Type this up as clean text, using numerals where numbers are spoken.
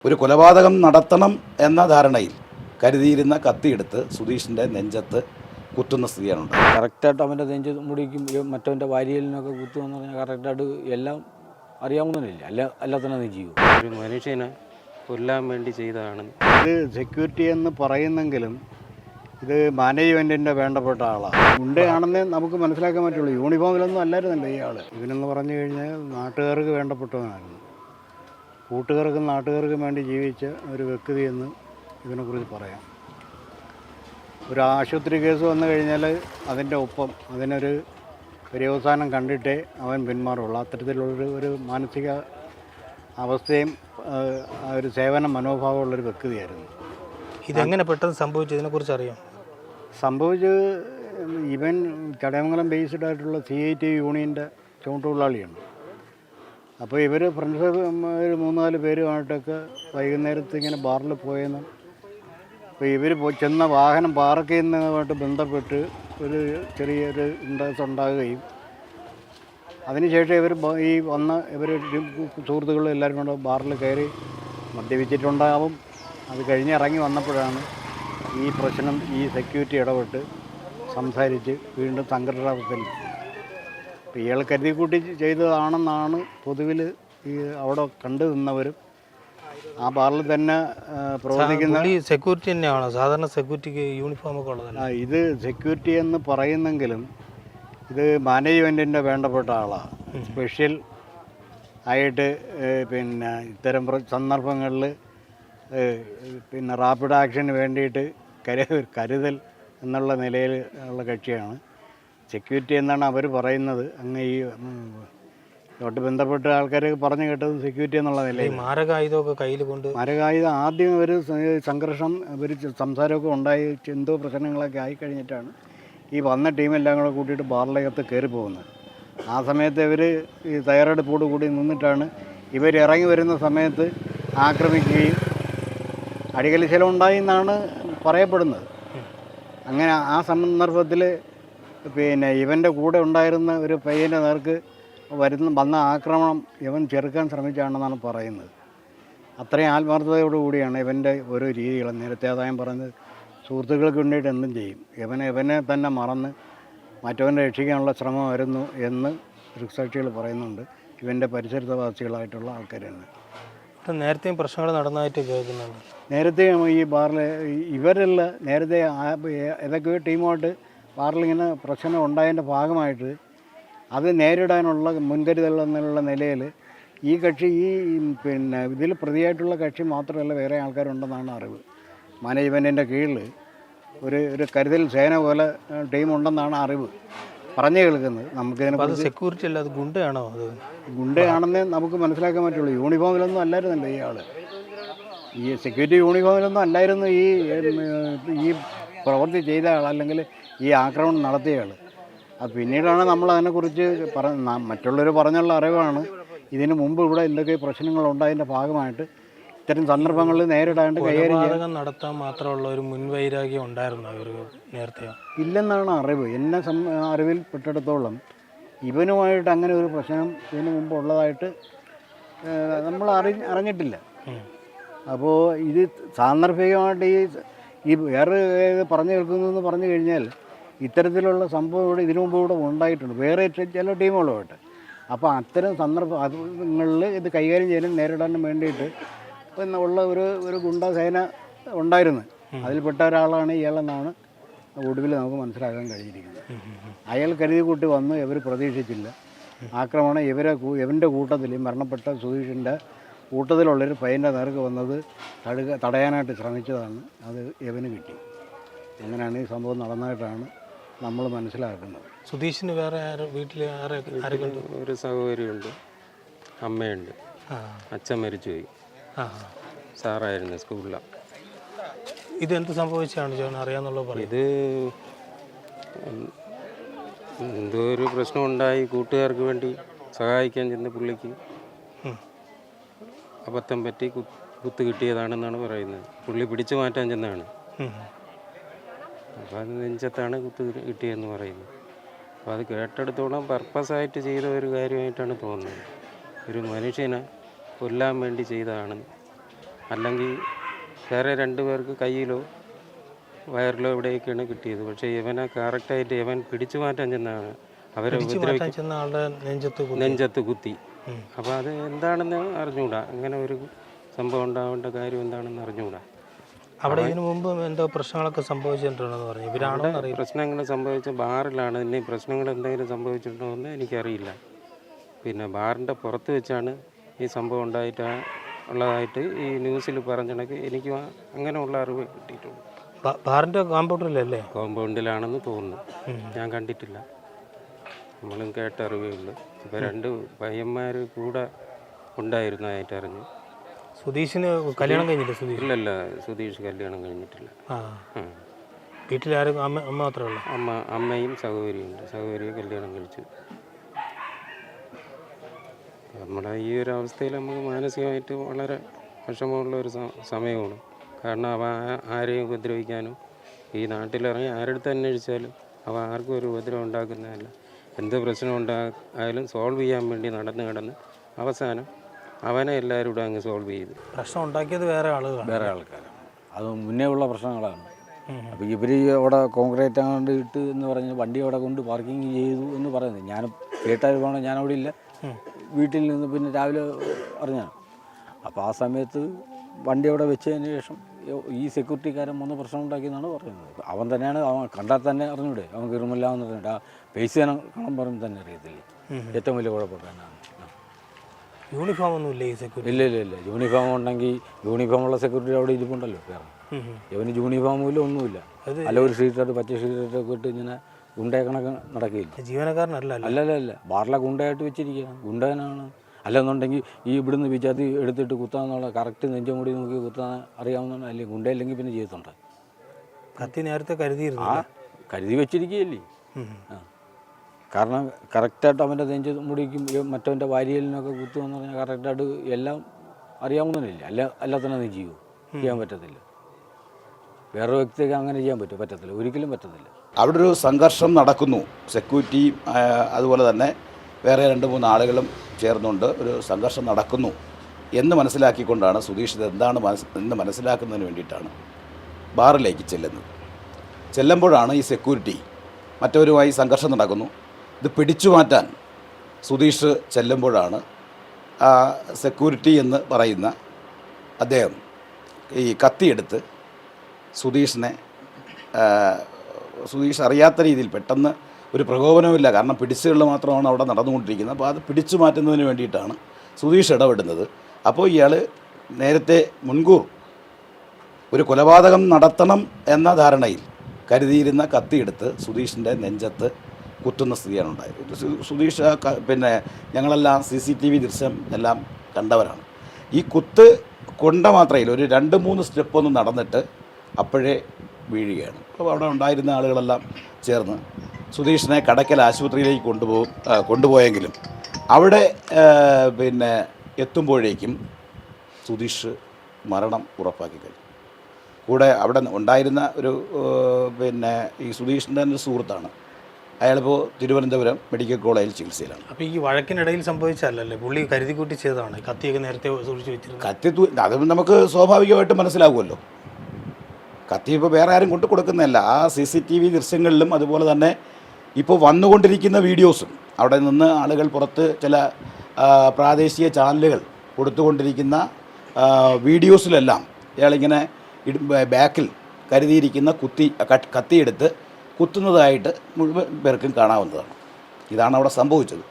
ഒരു കൊലപാതകം നടത്തണം എന്ന ധാരണയിൽ കരുതിയിരുന്ന കത്തിയെടുത്ത് സുധീഷിൻ്റെ നെഞ്ചത്ത് കുത്തുന്ന സ്ഥിതിയാണ് ഉണ്ടായത്. കറക്റ്റായിട്ട് അവൻ്റെ നെഞ്ച് മുടിക്കും മറ്റവൻ്റെ വാരിയലിനൊക്കെ കുത്തുമെന്ന് പറഞ്ഞാൽ കറക്റ്റായിട്ട് എല്ലാം അറിയാവുന്നതല്ലേ, അല്ലാത്തന്നെ നീ ചെയ്യും. ഒരു മനുഷ്യനെ കൊല്ലാൻ വേണ്ടി ചെയ്തതാണ്. ഇത് സെക്യൂരിറ്റി എന്ന് പറയുന്നെങ്കിലും ഇത് മാനേജ്മെൻറ്റിൻ്റെ വേണ്ടപ്പെട്ട ആളാണ്. ഗുണ്ടയാണെന്നേ നമുക്ക് മനസ്സിലാക്കാൻ പറ്റുള്ളൂ. യൂണിഫോമിലൊന്നും അല്ലായിരുന്നല്ലോ ഈ ആൾ. ഇവനെന്ന് പറഞ്ഞു കഴിഞ്ഞാൽ നാട്ടുകാർക്ക് വേണ്ടപ്പെട്ടവനായിരുന്നു. കൂട്ടുകാർക്കും നാട്ടുകാർക്കും വേണ്ടി ജീവിച്ച ഒരു വ്യക്തി എന്ന് ഇതിനെക്കുറിച്ച് പറയാം. ഒരു ആശുപത്രി കേസ് വന്നു കഴിഞ്ഞാൽ അതിൻ്റെ ഒപ്പം അതിനൊരു പര്യവസാനം കണ്ടിട്ടേ അവൻ പിന്മാറുള്ളൂ. അത്തരത്തിലുള്ളൊരു മാനസിക അവസ്ഥയും ഒരു സേവന മനോഭാവമുള്ളൊരു വ്യക്തിയായിരുന്നു. ഇതെങ്ങനെ പെട്ടെന്ന് സംഭവിച്ചു? ഇതിനെക്കുറിച്ച് അറിയാം. സംഭവിച്ചത് ഇവൻ ചടയമംഗലം ബേസ്ഡ് ആയിട്ടുള്ള CIT യൂണിയൻ്റെ ചുമട്ടുതൊഴിലാളിയാണ്. അപ്പോൾ ഇവർ ഫ്രണ്ട്സ് ഒരു 3-4 പേരുമായിട്ടൊക്കെ വൈകുന്നേരത്ത് ഇങ്ങനെ ബാറിൽ പോയെന്ന്. അപ്പോൾ ഇവർ ചെന്ന വാഹനം പാർക്ക് ചെയ്യുന്നതുമായിട്ട് ബന്ധപ്പെട്ട് ഒരു ചെറിയൊരു ഇൻട്രസ്റ്റ് ഉണ്ടാകുകയും അതിനുശേഷം ഇവർ ഇവർ സുഹൃത്തുക്കളും എല്ലാവരും കൂടെ ബാറിൽ കയറി മദ്യപിച്ചിട്ടുണ്ടാവും. അത് കഴിഞ്ഞ് ഇറങ്ങി വന്നപ്പോഴാണ് ഈ പ്രശ്നം ഈ സെക്യൂരിറ്റി ഇടപെട്ട് സംസാരിച്ച് വീണ്ടും സംഘടനാവസ്ഥയിൽ. അപ്പോൾ ഇയാൾ കരുതി കൂട്ടി ചെയ്തതാണെന്നാണ് പൊതുവിൽ ഈ അവിടെ കണ്ടു നിന്നവരും ആ ബാറിൽ തന്നെ പ്രവർത്തിക്കുന്ന. സെക്യൂരിറ്റി തന്നെയാണോ? സാധാരണ സെക്യൂരിറ്റിക്ക് യൂണിഫോമൊക്കെ ഉള്ളതല്ല. ഇത് സെക്യൂരിറ്റി എന്ന് പറയുന്നെങ്കിലും ഇത് മാനേജ്മെൻറ്റിൻ്റെ വേണ്ടപ്പെട്ട ആളാണ്. സ്പെഷ്യൽ ആയിട്ട് പിന്നെ ഇത്തരം സന്ദർഭങ്ങളിൽ പിന്നെ റാപ്പിഡ് ആക്ഷന് വേണ്ടിയിട്ട് കരുതൽ എന്നുള്ള നിലയിൽ ഉള്ള കക്ഷിയാണ് സെക്യൂരിറ്റി എന്നാണ് അവർ പറയുന്നത്. അങ്ങ് ഈ ഇതോട്ട് ബന്ധപ്പെട്ട ആൾക്കാർ പറഞ്ഞു കേട്ടത് സെക്യൂരിറ്റി എന്നുള്ള നിലയിൽ. മാരകായുധമൊക്കെ കയ്യിൽ കൊണ്ട് മാരകായുധം ആദ്യം ഒരു സംഘർഷം ഒരു സംസാരമൊക്കെ ഉണ്ടായി എന്തോ പ്രശ്നങ്ങളൊക്കെ ആയിക്കഴിഞ്ഞിട്ടാണ് ഈ വന്ന ടീമെല്ലാം കൂടെ കൂട്ടിയിട്ട് ബാറിലകത്ത് കയറി പോകുന്നത്. ആ സമയത്ത് ഇവർ ഈ തയ്യാറെടുപ്പോട് കൂടി നിന്നിട്ടാണ് ഇവർ ഇറങ്ങി വരുന്ന സമയത്ത് ആക്രമിക്കുകയും അടികലിശലം ഉണ്ടായി എന്നാണ് പറയപ്പെടുന്നത്. അങ്ങനെ ആ സന്ദർഭത്തിൽ പിന്നെ ഇവൻ്റെ കൂടെ ഉണ്ടായിരുന്ന ഒരു പയ്യൻ്റെ നേർക്ക് വന്ന ആക്രമണം ഇവൻ ചെറുക്കാൻ ശ്രമിച്ചാണെന്നാണ് പറയുന്നത്. അത്രയും ആത്മാർത്ഥതയോടുകൂടിയാണ് ഇവൻ്റെ ഓരോ രീതികളും. നേരത്തെ അതായും പറഞ്ഞത് സുഹൃത്തുക്കൾക്ക് വേണ്ടിയിട്ട് എന്തും ചെയ്യും. ഇവനെ തന്നെ മറന്ന് മറ്റവനെ രക്ഷിക്കാനുള്ള ശ്രമമായിരുന്നു എന്ന് ദൃക്സാക്ഷികൾ പറയുന്നുണ്ട്. ഇവൻ്റെ പരിസരവാസികളായിട്ടുള്ള ആൾക്കാർ തന്നെ. നേരത്തെയും പ്രശ്നങ്ങൾ നടന്നതായിട്ട് കേൾക്കുന്നുണ്ട്. നേരത്തെ ഈ ബാറിൽ ഇവരല്ല നേരത്തെ ഏതൊക്കെയോ ടീമുമായിട്ട് ബാറിലിങ്ങനെ പ്രശ്നം ഉണ്ടായതിൻ്റെ ഭാഗമായിട്ട് അത് നേരിടാനുള്ള മുൻകരുതൽ എന്നുള്ള നിലയിൽ ഈ കക്ഷി പിന്നെ ഇതിൽ പ്രതിയായിട്ടുള്ള കക്ഷി മാത്രമല്ല വേറെ ആൾക്കാരുണ്ടെന്നാണ് അറിവ്. മാനേജ്മെൻറ്റിൻ്റെ കീഴിൽ ഒരു കരുതൽ സേന പോലെ ടീമുണ്ടെന്നാണ് അറിവ് പറഞ്ഞു കേൾക്കുന്നത്. നമുക്കിതിനെ സെക്യൂരിറ്റി അല്ല, അത് ഗുണ്ടയാണോ? അത് ഗുണ്ടയാണെന്നേ നമുക്ക് മനസ്സിലാക്കാൻ പറ്റുള്ളൂ. യൂണിഫോമിലൊന്നും അല്ലായിരുന്നല്ലോ ഈ ആൾ. ഈ സെക്യൂരിറ്റി യൂണിഫോമിലൊന്നും അല്ലായിരുന്നു ഈ പ്രവൃത്തി ചെയ്ത ആൾ, അല്ലെങ്കിൽ ഈ ആക്രമണം നടത്തിയ ആൾ. അത് പിന്നീടാണ് നമ്മൾ അതിനെക്കുറിച്ച് മറ്റുള്ളവർ പറഞ്ഞുള്ള അറിവാണ്. ഇതിനു മുമ്പ് ഇവിടെ എന്തൊക്കെ പ്രശ്നങ്ങളുണ്ടായതിൻ്റെ ഭാഗമായിട്ട് ഇത്തരം സന്ദർഭങ്ങളിൽ നേരിടാണ്ട് കൈകാര്യം നടത്താൻ മാത്രമുള്ള ഒരു മുൻവൈരാഗ്യം ഉണ്ടായിരുന്നു അവർക്ക് നേരത്തെ ഇല്ലെന്നാണ് അറിവ്. എന്നെ അറിവിൽ പെട്ടിടത്തോളം ഇവനുമായിട്ട് അങ്ങനെ ഒരു പ്രശ്നം ഇതിനു മുമ്പ് ഉള്ളതായിട്ട് നമ്മൾ അറിഞ്ഞിട്ടില്ല. അപ്പോൾ ഇത് സാന്ദർഭികമായിട്ട് ഈ വേറെ പറഞ്ഞു കേൾക്കുന്നതെന്ന് പറഞ്ഞു കഴിഞ്ഞാൽ ഇത്തരത്തിലുള്ള സംഭവം ഇവിടെ ഇതിനു മുമ്പ് ഇവിടെ ഉണ്ടായിട്ടുണ്ട് വേറെ ചില ടീമുകളുമായിട്ട്. അപ്പോൾ അത്തരം സന്ദർഭങ്ങളിൽ ഇത് കൈകാര്യം ചെയ്യാനും നേരിടാനും വേണ്ടിയിട്ട് ഉള്ള ഒരു ഗുണ്ടാസേന ഉണ്ടായിരുന്നു. അതിൽപ്പെട്ട ഒരാളാണ് ഇയാളെന്നാണ് ഒടുവിൽ നമുക്ക് മനസ്സിലാക്കാൻ കഴിഞ്ഞിരിക്കുന്നത്. അയാൾ കരുതി കൂട്ടി വന്നു. ഇവർ പ്രതീക്ഷിച്ചില്ല ആക്രമണം. ഇവൻ്റെ കൂട്ടത്തിൽ മരണപ്പെട്ട സുധീഷിൻ്റെ കൂട്ടത്തിലുള്ളൊരു പയ്യൻ്റെ നേർക്ക് വന്നത് തടയാനായിട്ട് ശ്രമിച്ചതാണ്. അത് ഇവന് കിട്ടി. അങ്ങനെയാണ് ഈ സംഭവം നടന്നതായിട്ടാണ് നമ്മൾ മനസ്സിലാക്കുന്നത്. സുധീഷിന് വേറെ വീട്ടിൽ ആരൊക്കെ? ഒരു സഹോദരിയുണ്ട്, അമ്മയുണ്ട്, അച്ഛൻ മരിച്ചുപോയി. സാറായിരുന്നു സ്കൂളിലാണ്. ഇതെന്ത് സംഭവിച്ചാണ് ചേട്ടൻ അറിയാമെന്നുള്ള പറയും? ഇത് എന്തോ ഒരു പ്രശ്നം ഉണ്ടായി. കൂട്ടുകാർക്ക് വേണ്ടി സഹായിക്കാൻ ചെന്ന പുള്ളിക്ക് അബദ്ധം പറ്റി കുത്ത് കിട്ടിയതാണെന്നാണ് പറയുന്നത്. പുള്ളി പിടിച്ചു മാറ്റാൻ ചെന്നാണ്. അപ്പോൾ അത് നെഞ്ചത്താണ് കുത്ത് കിട്ടിയതെന്ന് പറയുന്നത്. അപ്പോൾ അത് കേട്ടെടുത്തോളം പർപ്പസായിട്ട് ചെയ്ത ഒരു കാര്യമായിട്ടാണ് തോന്നുന്നത്. ഒരു മനുഷ്യനെ കൊല്ലാൻ വേണ്ടി ചെയ്തതാണ് അല്ലെങ്കിൽ വേറെ 2 പേർക്ക് കയ്യിലോ വയറിലോ എവിടെയൊക്കെയാണ് കിട്ടിയത്. പക്ഷേ ഇവനെ കറക്റ്റായിട്ട് ഇവൻ പിടിച്ചു മാറ്റാൻ ചെന്നാണ് അവരെ ഉപദ്രവിക്കാൻ ചെന്ന ആളുടെ നെഞ്ചത്ത് കുത്തി. അപ്പോൾ അത് എന്താണെന്ന് അറിഞ്ഞുകൂടാ. അങ്ങനെ ഒരു സംഭവം ഉണ്ടാവേണ്ട കാര്യം എന്താണെന്ന് അറിഞ്ഞുകൂടാ. അവിടെ ഇതിനു മുമ്പ് എന്തോ പ്രശ്നങ്ങളൊക്കെ സംഭവിച്ചിട്ടുണ്ടെന്ന് പറഞ്ഞു. ഇവരാണോ അറിയില്ല. പ്രശ്നങ്ങൾ സംഭവിച്ച ബാറിലാണ്. ഇനി പ്രശ്നങ്ങൾ എന്തെങ്കിലും സംഭവിച്ചിട്ടുണ്ടോ എന്ന് എനിക്കറിയില്ല. പിന്നെ ബാറിൻ്റെ പുറത്ത് വെച്ചാണ് ഈ സംഭവം ഉള്ളതായിട്ട് ഈ ന്യൂസിൽ പറഞ്ഞിടക്ക് എനിക്ക് അങ്ങനെയുള്ള അറിവ് കിട്ടിയിട്ടുണ്ട്. ബാറിൻ്റെ കോമ്പൗണ്ടറിലല്ലേ? കോമ്പൗണ്ടിലാണെന്ന് തോന്നുന്നു. ഞാൻ കണ്ടിട്ടില്ല, നമ്മളും കേട്ട അറിവേ ഉള്ളൂ. ഇപ്പോൾ 2 പയ്യന്മാർ കൂടെ ഉണ്ടായിരുന്നതായിട്ട് അറിഞ്ഞു. സുധീഷിന് കല്യാണം കഴിഞ്ഞില്ല? സുധീഷ് ഇല്ലല്ല, സുധീഷ് കല്യാണം കഴിഞ്ഞിട്ടില്ല. വീട്ടിലാരും അമ്മ മാത്രമേ ഉള്ളൂ? അമ്മയും സഹോദരിയുണ്ട്. സഹോദരിയെ കല്യാണം കഴിച്ചു. നമ്മുടെ ഈ ഒരു അവസ്ഥയിൽ നമുക്ക് മാനസികമായിട്ട് വളരെ വിഷമമുള്ള ഒരു സമയമാണ്. കാരണം അവ ആരെയും ഉപദ്രവിക്കാനും ഈ നാട്ടിലിറങ്ങി ആരെടുത്ത് അന്വേഷിച്ചാലും അവ ആർക്കും ഒരു ഉപദ്രവം ഉണ്ടാക്കുന്നതല്ല. എന്ത് പ്രശ്നം ഉണ്ടായാലും സോൾവ് ചെയ്യാൻ വേണ്ടി നടന്ന് അവസാനം അവനെ എല്ലാവരും കൂടെ അങ്ങ് സോൾവ് ചെയ്തു. പ്രശ്നം ഉണ്ടാക്കിയത് വേറെ ആൾക്കാരാണ്. അത് മുന്നേ ഉള്ള പ്രശ്നങ്ങളാണ്. അപ്പോൾ ഇവർ അവിടെ കോൺക്രീറ്റ് അങ്ങോട്ട് ഇട്ട് എന്ന് പറഞ്ഞ് വണ്ടി അവിടെ കൊണ്ട് പാർക്കിങ് ചെയ്തു എന്ന് പറയുന്നത് ഞാൻ കേട്ടാൽ ഞാൻ അവിടെ ഇല്ല, വീട്ടിൽ നിന്ന് പിന്നെ രാവിലെ അറിഞ്ഞാണ്. അപ്പോൾ ആ സമയത്ത് വണ്ടി അവിടെ വെച്ചതിന് ശേഷം ഈ സെക്യൂരിറ്റിക്കാരൻ വന്ന് പ്രശ്നം ഉണ്ടാക്കിയെന്നാണ് പറയുന്നത്. അവൻ തന്നെയാണ്, അവൻ കണ്ടാൽ തന്നെ അറിഞ്ഞൂടെ അവൻ കീറുമില്ല എന്ന് പറഞ്ഞിട്ട്. ആ പൈസ കാണാൻ പറയുമ്പോൾ തന്നെ അറിയത്തില്ലേ. ഏറ്റവും വലിയ കുഴപ്പക്കാരനാണ്. യൂണിഫോം ഒന്നും ഇല്ല ഈ സെക്യൂരിറ്റി? ഇല്ല. യൂണിഫോം ഉണ്ടെങ്കിൽ യൂണിഫോമുള്ള സെക്യൂരിറ്റി അവിടെ ഇരിപ്പുണ്ടല്ലോ വേറെ. ഇവന് യൂണിഫോമും ഇല്ല, ഒന്നുമില്ല. അല്ല ഒരു ഷീറ്റായിട്ട് പച്ച ഷീറ്റൊക്കെ ഇട്ട് ഇങ്ങനെ ഗുണ്ടയെ കണക്ക് നടക്കില്ല. ജീവനക്കാരനല്ല? അല്ലല്ല, ബാറിലെ ഗുണ്ടയായിട്ട് വെച്ചിരിക്കുകയാണ്. ഗുണ്ടനാണ്. അല്ലെന്നുണ്ടെങ്കിൽ ഈ ഇവിടുന്ന് വിചാത്തി എടുത്തിട്ട് കുത്താന്നുള്ള കറക്റ്റ് നെഞ്ചും കൂടി നോക്കി കുത്താൻ അറിയാവുന്ന, അല്ലെങ്കിൽ ഗുണ്ടയില്ലെങ്കിൽ പിന്നെ ചെയ്തിട്ടുണ്ട്. കത്തി നേരത്തെ കരുതിയിരുന്നു? കരുതി വെച്ചിരിക്കുകയല്ലേ. കാരണം കറക്റ്റായിട്ട് അവൻ്റെ നെഞ്ച് മുടിക്കും മറ്റവൻ്റെ വാരിയലിനൊക്കെ കുത്തുമെന്ന് പറഞ്ഞാൽ കറക്റ്റായിട്ട് എല്ലാം അറിയാവുന്നതല്ലേ. അല്ലാത്തന്നെ നീ ചെയ്യാൻ പറ്റത്തില്ല. വേറെ വ്യക്തിക്ക് അങ്ങനെ ചെയ്യാൻ പറ്റത്തില്ല, ഒരിക്കലും പറ്റത്തില്ല. അവിടെ ഒരു സംഘർഷം നടക്കുന്നു. സെക്യൂരിറ്റിയും അതുപോലെ തന്നെ വേറെ 2-3 ആളുകളും ചേർന്നുകൊണ്ട് ഒരു സംഘർഷം നടക്കുന്നു എന്ന് മനസ്സിലാക്കിക്കൊണ്ടാണ് സുധീഷ് ഇത് എന്താണ് എന്ന് മനസ്സിലാക്കുന്നതിന് വേണ്ടിയിട്ടാണ് ബാറിലേക്ക് ചെല്ലുമ്പോഴാണ് ഈ സെക്യൂരിറ്റി മറ്റവരുമായി സംഘർഷം നടക്കുന്നു. ഇത് പിടിച്ചു മാറ്റാൻ സുധീഷ് ചെല്ലുമ്പോഴാണ് സെക്യൂരിറ്റി എന്ന് പറയുന്ന അദ്ദേഹം ഈ കത്തിയെടുത്ത് സുധീഷ് അറിയാത്ത രീതിയിൽ പെട്ടെന്ന് ഒരു പ്രകോപനവുമില്ല, കാരണം പിടിച്ചുകൾ മാത്രമാണ് അവിടെ നടന്നുകൊണ്ടിരിക്കുന്നത്. അപ്പോൾ അത് പിടിച്ചു മാറ്റുന്നതിന് വേണ്ടിയിട്ടാണ് സുധീഷ് ഇടപെടുന്നത്. അപ്പോൾ ഇയാൾ നേരത്തെ മുൻകൂർ ഒരു കൊലപാതകം നടത്തണം എന്ന ധാരണയിൽ കരുതിയിരുന്ന കത്തിയെടുത്ത് സുധീഷിൻ്റെ നെഞ്ചത്ത് കുത്തുന്ന സ്ഥിതിയാണ് ഉണ്ടായത്. സുധീഷ് പിന്നെ ഞങ്ങളെല്ലാം CCTV ദൃശ്യം എല്ലാം കണ്ടവരാണ്. ഈ കുത്ത് കൊണ്ട മാത്രയിൽ ഒരു 2-3 സ്റ്റെപ്പൊന്നും നടന്നിട്ട് അപ്പോഴേ വീഴുകയാണ്. അപ്പോൾ അവിടെ ഉണ്ടായിരുന്ന ആളുകളെല്ലാം ചേർന്ന് സുധീഷിനെ കടയ്ക്കൽ ആശുപത്രിയിലേക്ക് കൊണ്ടുപോയെങ്കിലും അവിടെ പിന്നെ എത്തുമ്പോഴേക്കും സുധീഷ് മരണം ഉറപ്പാക്കി കഴിഞ്ഞു. കൂടെ അവിടെ ഉണ്ടായിരുന്ന ഒരു പിന്നെ ഈ സുധീഷിൻ്റെ ഒരു സുഹൃത്താണ്. അയാളിപ്പോൾ തിരുവനന്തപുരം മെഡിക്കൽ കോളേജിൽ ചികിത്സയിലാണ്. അപ്പോൾ ഈ വഴക്കിനിടയിൽ സംഭവിച്ചല്ലേ പുള്ളി കരുതി കൂട്ടി ചെയ്തതാണ്? കത്തിയൊക്കെ നേരത്തെ സൂക്ഷിച്ച് വെച്ചിരുന്നു. അത് നമുക്ക് സ്വാഭാവികമായിട്ട് മനസ്സിലാകുമല്ലോ. കത്തി ഇപ്പോൾ വേറെ ആരും കൊണ്ടു കൊടുക്കുന്നതല്ല. ആ CCTV ദൃശ്യങ്ങളിലും അതുപോലെ തന്നെ ഇപ്പോൾ വന്നുകൊണ്ടിരിക്കുന്ന വീഡിയോസും അവിടെ നിന്ന് ആളുകൾ പുറത്ത് ചില പ്രാദേശിക ചാനലുകൾ കൊടുത്തുകൊണ്ടിരിക്കുന്ന വീഡിയോസിലെല്ലാം ഇയാളിങ്ങനെ ബാക്കിൽ കരുതിയിരിക്കുന്ന കത്തിയെടുത്ത് കുത്തുന്നതായിട്ട് മുഴുവൻ പേർക്കും കാണാവുന്നതാണ്. ഇതാണ് അവിടെ സംഭവിച്ചത്.